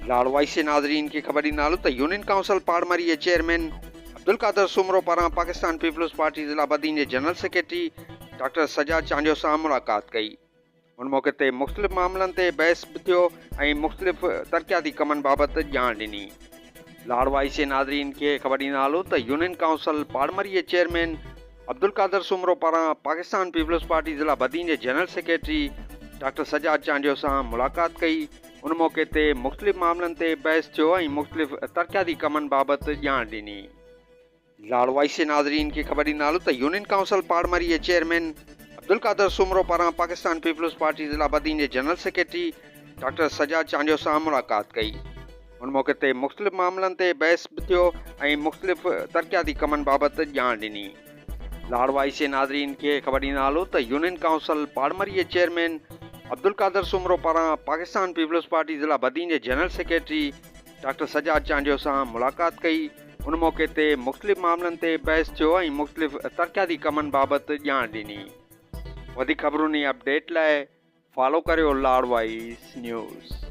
लाड़वाई से नाज़रीन खे ख़बर ॾींदालू त यूनियन काउंसिल पाड़मरी जे चेयरमैन अब्दुल कादर सुमरो पारां पाकिस्तान पीपल्स पार्टी ज़िला बदीन जे general secretary doctor Sajjad Chandio सां मुलाक़ात कई। उन मौक़े ते मुख़्तलिफ़ मामलनि ते बहस बि थियो ऐं मुख़्तलिफ़ तरक़ियाती कमनि बाबति ॼाण ॾिनी। लाड़वाई से नाज़रीन खे ख़बर ॾींदालू त यूनियन काउंसिल पाड़मरी जे चेयरमैन अब्दुल कादर सुमरो पारां पाकिस्तान पीपल्स पार्टी ज़िला बदीन जे general secretary doctor Sajjad Chandio सां मुलाक़ात कई। उन मौक़े ते मुख़्तलिफ़ मामलनि ते बहस थियो ऐं मुख़्तलिफ़ तरक़ियाती कमनि बाबति ॼाण ॾिनी। लाड़वाई से नाज़रीन खे ख़बर ॾींदालू त यूनियन काउंसिल पाड़मरी जे चेयरमैन अब्दुल कादर सुमरो पारां पाकिस्तान पीपल्स पार्टी ज़िला बदीन जे general secretary doctor Sajjad Chandio सां मुलाक़ात कई। उन मौक़े ते मुख़्तलिफ़ मामलनि ते बहस बि थियो ऐं मुख़्तलिफ़ तरक़ियाती कमनि बाबति ॼाण ॾिनी। लाड़वाई से नाज़रीन खे ख़बर ॾींदालू त यूनियन काउंसिल पाड़मरी जे चेयरमैन अब्दुल कादर सुमरो पारां पाकिस्तान पीपल्स पार्टी ज़िला बदीन जे general secretary doctor Sajjad Chandio सां मुलाक़ात कई। उन मौक़े ते मुख़्तलिफ़ मामलनि ते बहस थियो ऐं मुख़्तलिफ़ तरक़ियाती कमनि बाबति ॼाण ॾिनी। वधीक ख़बरुनि जी अपडेट लाइ फॉलो करियो लाड़वाईस न्यूज़।